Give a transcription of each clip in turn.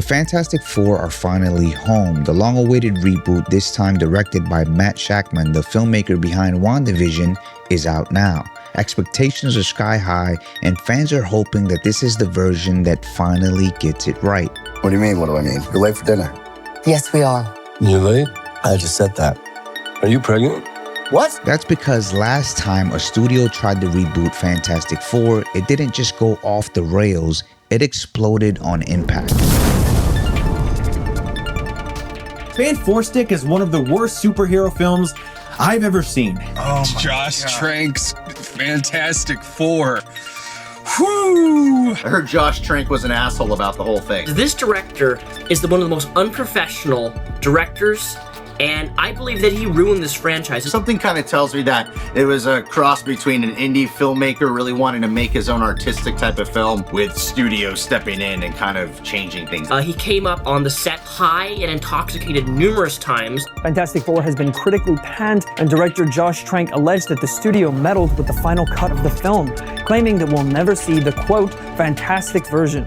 The Fantastic Four are finally home. The long-awaited reboot, this time directed by Matt Shakman, the filmmaker behind WandaVision, is out now. Expectations are sky high, and fans are hoping that this is the version that finally gets it right. What do you mean, what do I mean? You're late for dinner. Yes, we are. You late? I just said that. Are you pregnant? What? That's because last time a studio tried to reboot Fantastic Four, it didn't just go off the rails, it exploded on impact. Fan4stick is one of the worst superhero films I've ever seen. Josh Trank's Fantastic Four. Whew! I heard Josh Trank was an asshole about the whole thing. This director is one of the most unprofessional directors, and I believe that he ruined this franchise. Something kind of tells me that it was a cross between an indie filmmaker really wanting to make his own artistic type of film with studios stepping in and kind of changing things. He came up on the set high and intoxicated numerous times. Fantastic Four has been critically panned, and director Josh Trank alleged that the studio meddled with the final cut of the film, claiming that we'll never see the, quote, fantastic version.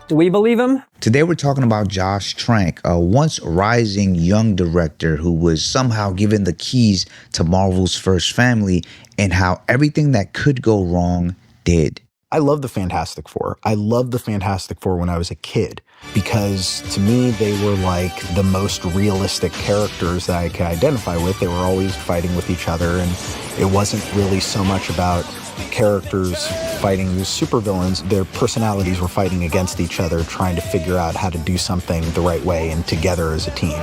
Do we believe him? Today we're talking about Josh Trank, a once rising young director who was somehow given the keys to Marvel's first family, and how everything that could go wrong did. I love the Fantastic Four. I loved the Fantastic Four when I was a kid because to me they were like the most realistic characters that I could identify with. They were always fighting with each other, and it wasn't really so much about characters fighting these supervillains. Their personalities were fighting against each other, trying to figure out how to do something the right way and together as a team.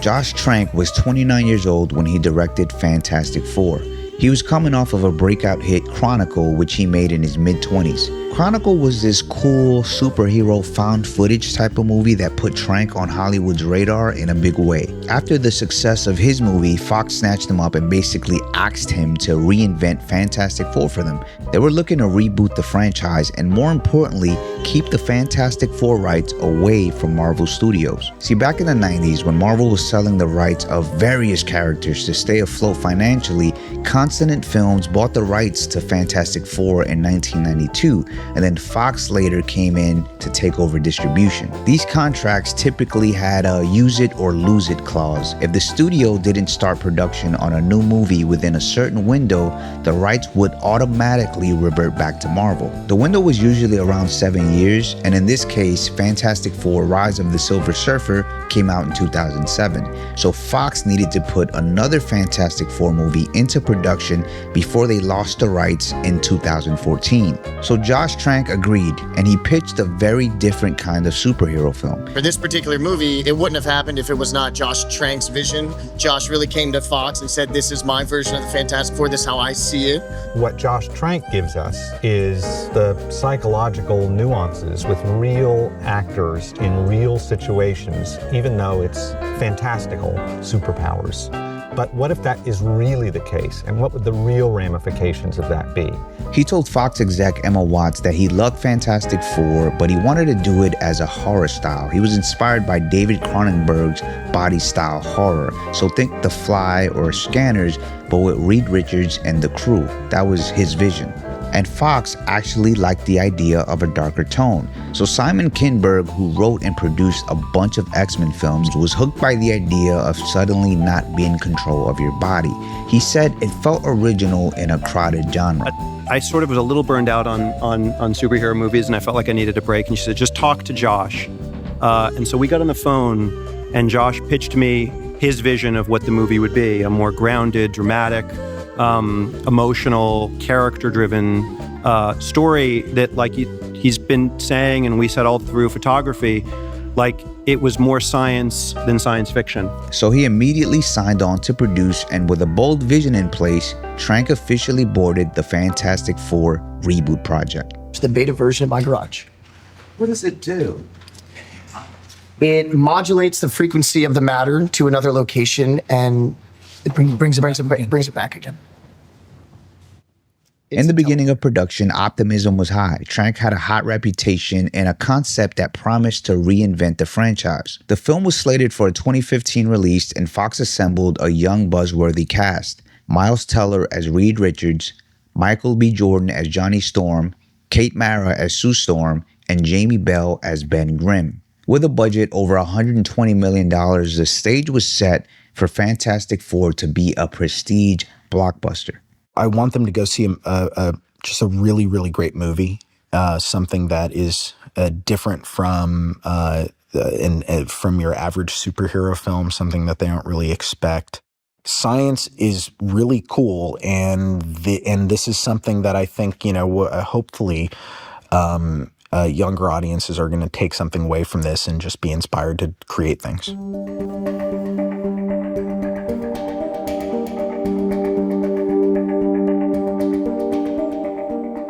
Josh Trank was 29 years old when he directed Fantastic Four. He was coming off of a breakout hit, Chronicle, which he made in his mid-20s. Chronicle was this cool superhero found footage type of movie that put Trank on Hollywood's radar in a big way. After the success of his movie, Fox snatched him up and basically asked him to reinvent Fantastic Four for them. They were looking to reboot the franchise and, more importantly, keep the Fantastic Four rights away from Marvel Studios. See, back in the 90s, when Marvel was selling the rights of various characters to stay afloat financially, Consonant Films bought the rights to Fantastic Four in 1992, and then Fox later came in to take over distribution. These contracts typically had a use it or lose it clause. If the studio didn't start production on a new movie within a certain window, the rights would automatically revert back to Marvel. The window was usually around 7 years, and in this case, Fantastic Four: Rise of the Silver Surfer came out in 2007. So Fox needed to put another Fantastic Four movie into production before they lost the rights in 2014. So Josh Trank agreed, and he pitched a very different kind of superhero film. For this particular movie, it wouldn't have happened if it was not Josh Trank's vision. Josh really came to Fox and said, this is my version of the Fantastic Four, this is how I see it. What Josh Trank gives us is the psychological nuances with real actors in real situations, even though it's fantastical superpowers. But what if that is really the case? And what would the real ramifications of that be? He told Fox exec Emma Watts that he loved Fantastic Four, but he wanted to do it as a horror style. He was inspired by David Cronenberg's body style horror. So think The Fly or Scanners, but with Reed Richards and the crew. That was his vision. And Fox actually liked the idea of a darker tone. So Simon Kinberg, who wrote and produced a bunch of X-Men films, was hooked by the idea of suddenly not being in control of your body. He said it felt original in a crowded genre. I sort of was a little burned out on superhero movies, and I felt like I needed a break. And she said, just talk to Josh. And so we got on the phone, and Josh pitched me his vision of what the movie would be: a more grounded, dramatic, emotional, character-driven story that, like he's been saying, and we said all through photography, like it was more science than science fiction. So he immediately signed on to produce, and with a bold vision in place, Trank officially boarded the Fantastic Four reboot project. It's the beta version of my garage. What does it do? It modulates the frequency of the matter to another location, and it brings it back again. In the beginning of production, optimism was high. Trank had a hot reputation and a concept that promised to reinvent the franchise. The film was slated for a 2015 release, and Fox assembled a young, buzzworthy cast. Miles Teller as Reed Richards, Michael B. Jordan as Johnny Storm, Kate Mara as Sue Storm, and Jamie Bell as Ben Grimm. With a budget over $120 million, the stage was set for Fantastic Four to be a prestige blockbuster. I want them to go see just a really, really great movie, something that is different from your average superhero film, something that they don't really expect. Science is really cool, and this is something that I think, hopefully younger audiences are going to take something away from this and just be inspired to create things.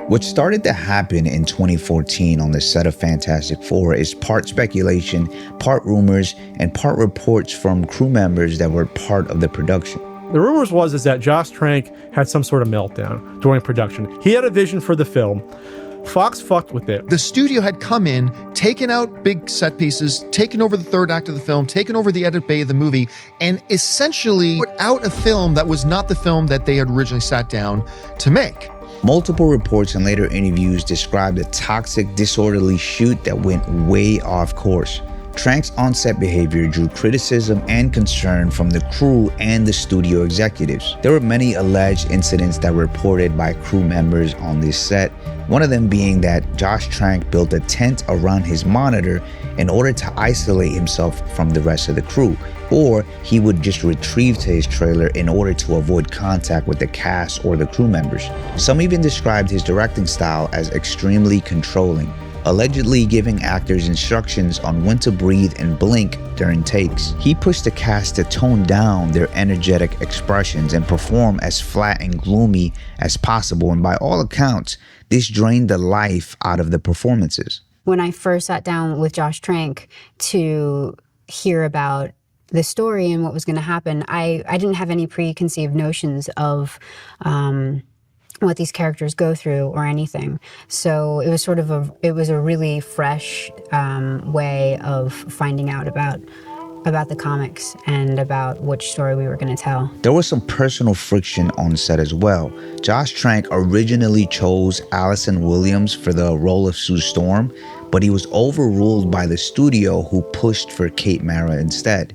What started to happen in 2014 on the set of Fantastic Four is part speculation, part rumors, and part reports from crew members that were part of the production. The rumors was that Josh Trank had some sort of meltdown during production. He had a vision for the film. Fox fucked with it. The studio had come in, taken out big set pieces, taken over the third act of the film, taken over the edit bay of the movie, and essentially put out a film that was not the film that they had originally sat down to make. Multiple reports and later interviews described a toxic, disorderly shoot that went way off course. Trank's on-set behavior drew criticism and concern from the crew and the studio executives. There were many alleged incidents that were reported by crew members on this set, one of them being that Josh Trank built a tent around his monitor in order to isolate himself from the rest of the crew, or he would just retrieve to his trailer in order to avoid contact with the cast or the crew members. Some even described his directing style as extremely controlling, allegedly giving actors instructions on when to breathe and blink during takes. He pushed the cast to tone down their energetic expressions and perform as flat and gloomy as possible, and by all accounts, this drained the life out of the performances. When I first sat down with Josh Trank to hear about the story and what was going to happen, I didn't have any preconceived notions of what these characters go through or anything. So it was sort of a really fresh way of finding out about the comics and about which story we were going to tell. There was some personal friction on set as well. Josh Trank originally chose Allison Williams for the role of Sue Storm, but he was overruled by the studio, who pushed for Kate Mara instead.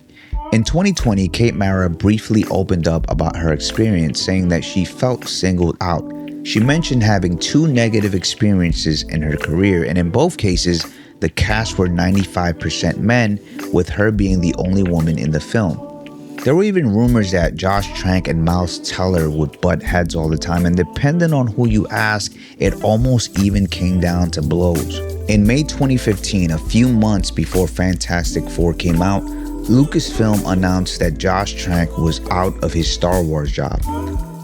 In 2020, Kate Mara briefly opened up about her experience, saying that she felt singled out. She mentioned having 2 negative experiences in her career, and in both cases, the cast were 95% men, with her being the only woman in the film. There were even rumors that Josh Trank and Miles Teller would butt heads all the time, and depending on who you ask, it almost even came down to blows. In May 2015, a few months before Fantastic Four came out, Lucasfilm announced that Josh Trank was out of his Star Wars job.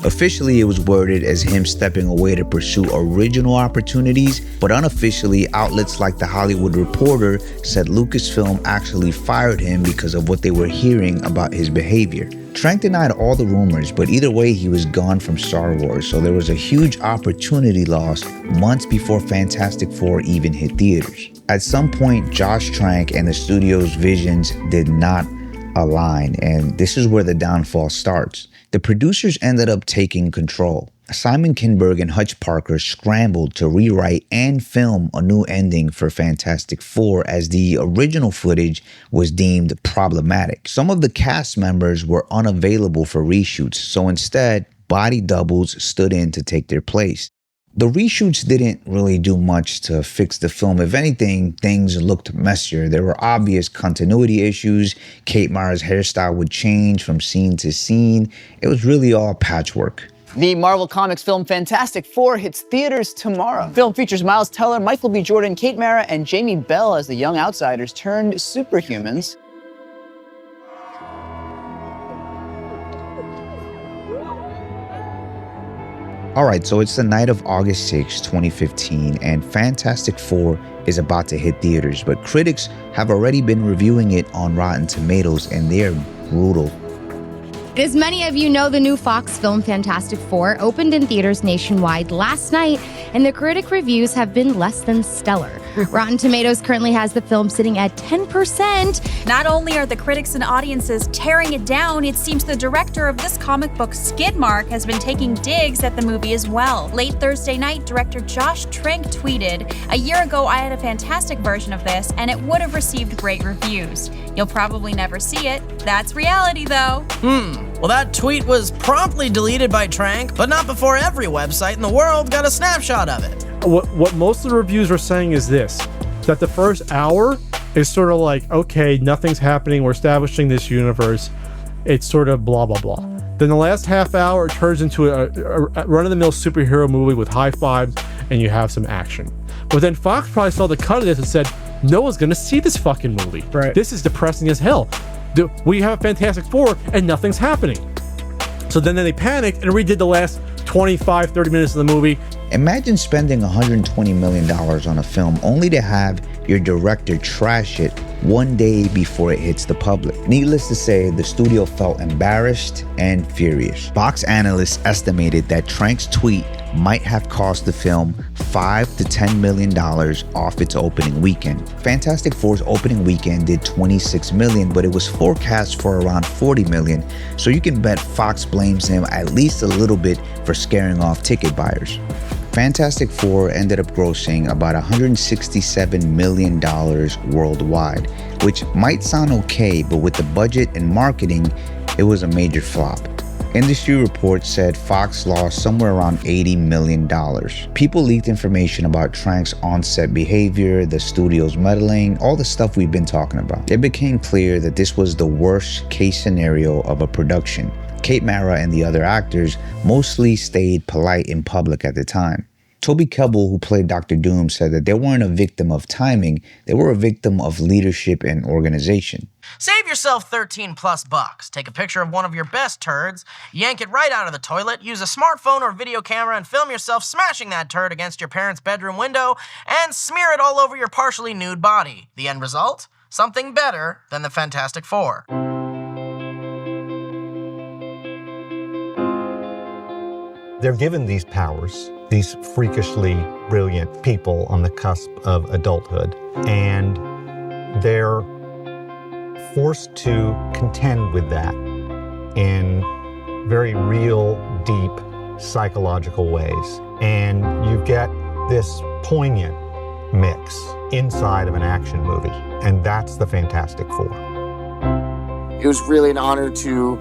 Officially, it was worded as him stepping away to pursue original opportunities, but unofficially, outlets like The Hollywood Reporter said Lucasfilm actually fired him because of what they were hearing about his behavior. Trank denied all the rumors, but either way, he was gone from Star Wars, so there was a huge opportunity lost months before Fantastic Four even hit theaters. At some point, Josh Trank and the studio's visions did not align, and this is where the downfall starts. The producers ended up taking control. Simon Kinberg and Hutch Parker scrambled to rewrite and film a new ending for Fantastic Four, as the original footage was deemed problematic. Some of the cast members were unavailable for reshoots, so instead, body doubles stood in to take their place. The reshoots didn't really do much to fix the film. If anything, things looked messier. There were obvious continuity issues. Kate Mara's hairstyle would change from scene to scene. It was really all patchwork. The Marvel Comics film Fantastic Four hits theaters tomorrow. The film features Miles Teller, Michael B. Jordan, Kate Mara, and Jamie Bell as the young outsiders turned superhumans. Alright, so it's the night of August 6, 2015, and Fantastic Four is about to hit theaters, but critics have already been reviewing it on Rotten Tomatoes, and they're brutal. As many of you know, the new Fox film Fantastic Four opened in theaters nationwide last night, and the critic reviews have been less than stellar. Rotten Tomatoes currently has the film sitting at 10%. Not only are the critics and audiences tearing it down, it seems the director of this comic book, Skidmark, has been taking digs at the movie as well. Late Thursday night, director Josh Trank tweeted, "A year ago, I had a fantastic version of this, and it would have received great reviews. You'll probably never see it. That's reality, though." Well, that tweet was promptly deleted by Trank, but not before every website in the world got a snapshot of it. What most of the reviews are saying is this, that the first hour is sort of like, okay, nothing's happening, we're establishing this universe, it's sort of blah, blah, blah. Then the last half hour it turns into a run-of-the-mill superhero movie with high fives, and you have some action. But then Fox probably saw the cut of this and said, no one's gonna see this fucking movie. Right. This is depressing as hell. We have a Fantastic Four and nothing's happening. So then they panicked and redid the last 25, 30 minutes of the movie. Imagine spending $120 million on a film only to have your director trash it one day before it hits the public. Needless to say, the studio felt embarrassed and furious. Fox analysts estimated that Trank's tweet might have cost the film $5 to $10 million off its opening weekend. Fantastic Four's opening weekend did $26 million, but it was forecast for around $40 million, so you can bet Fox blames him at least a little bit for scaring off ticket buyers. Fantastic Four ended up grossing about $167 million worldwide, which might sound okay, but with the budget and marketing, it was a major flop. Industry reports said Fox lost somewhere around $80 million. People leaked information about Trank's on-set behavior, the studio's meddling, all the stuff we've been talking about. It became clear that this was the worst case scenario of a production. Kate Mara and the other actors mostly stayed polite in public at the time. Toby Kebbell, who played Dr. Doom, said that they weren't a victim of timing, they were a victim of leadership and organization. Save yourself 13 plus bucks. Take a picture of one of your best turds, yank it right out of the toilet, use a smartphone or video camera and film yourself smashing that turd against your parents' bedroom window and smear it all over your partially nude body. The end result? Something better than the Fantastic Four. They're given these powers, these freakishly brilliant people on the cusp of adulthood, and they're forced to contend with that in very real, deep, psychological ways. And you get this poignant mix inside of an action movie, and that's the Fantastic Four. It was really an honor to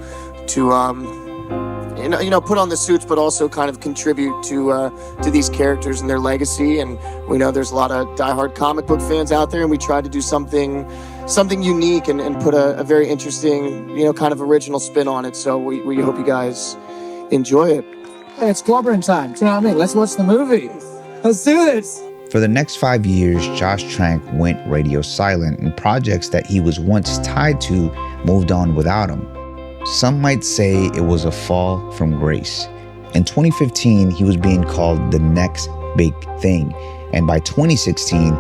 put on the suits, but also kind of contribute to these characters and their legacy. And we know there's a lot of diehard comic book fans out there, and we tried to do something unique and put a very interesting, kind of original spin on it. So we hope you guys enjoy it. Hey, it's clobbering time. Do you know what I mean? Let's watch the movie. Let's do this. For the next 5 years, Josh Trank went radio silent, and projects that he was once tied to moved on without him. Some might say it was a fall from grace. In 2015, he was being called the next big thing, and by 2016,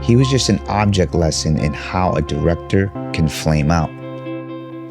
he was just an object lesson in how a director can flame out.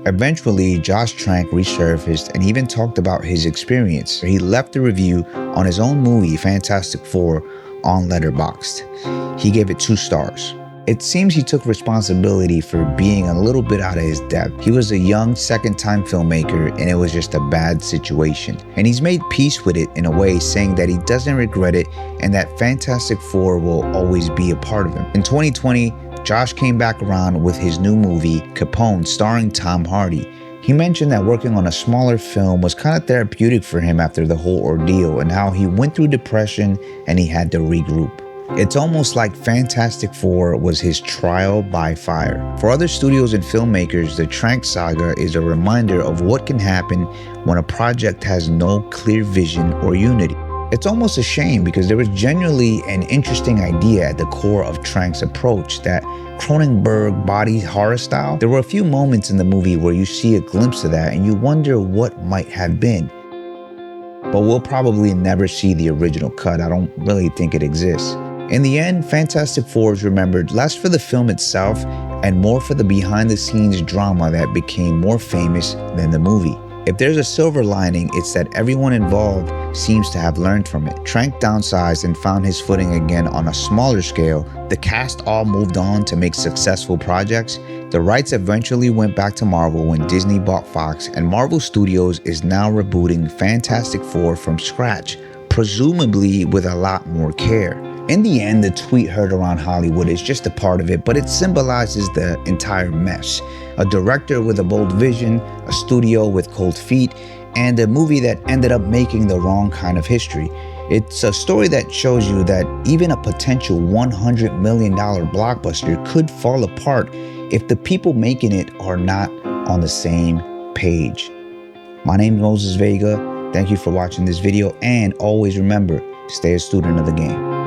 Eventually, Josh Trank resurfaced and even talked about his experience. He left a review on his own movie, Fantastic Four, on Letterboxd. He gave it 2 stars. It seems he took responsibility for being a little bit out of his depth. He was a young second-time filmmaker, and it was just a bad situation. And he's made peace with it in a way, saying that he doesn't regret it and that Fantastic Four will always be a part of him. In 2020, Josh came back around with his new movie, Capone, starring Tom Hardy. He mentioned that working on a smaller film was kind of therapeutic for him after the whole ordeal, and how he went through depression and he had to regroup. It's almost like Fantastic Four was his trial by fire. For other studios and filmmakers, the Trank saga is a reminder of what can happen when a project has no clear vision or unity. It's almost a shame because there was genuinely an interesting idea at the core of Trank's approach, that Cronenberg body horror style. There were a few moments in the movie where you see a glimpse of that and you wonder what might have been. But we'll probably never see the original cut. I don't really think it exists. In the end, Fantastic Four is remembered less for the film itself and more for the behind-the-scenes drama that became more famous than the movie. If there's a silver lining, it's that everyone involved seems to have learned from it. Trank downsized and found his footing again on a smaller scale. The cast all moved on to make successful projects. The rights eventually went back to Marvel when Disney bought Fox, and Marvel Studios is now rebooting Fantastic Four from scratch, presumably with a lot more care. In the end, the tweet heard around Hollywood is just a part of it, but it symbolizes the entire mess. A director with a bold vision, a studio with cold feet, and a movie that ended up making the wrong kind of history. It's a story that shows you that even a potential $100 million blockbuster could fall apart if the people making it are not on the same page. My name is Moses Vega. Thank you for watching this video, and always remember, stay a student of the game.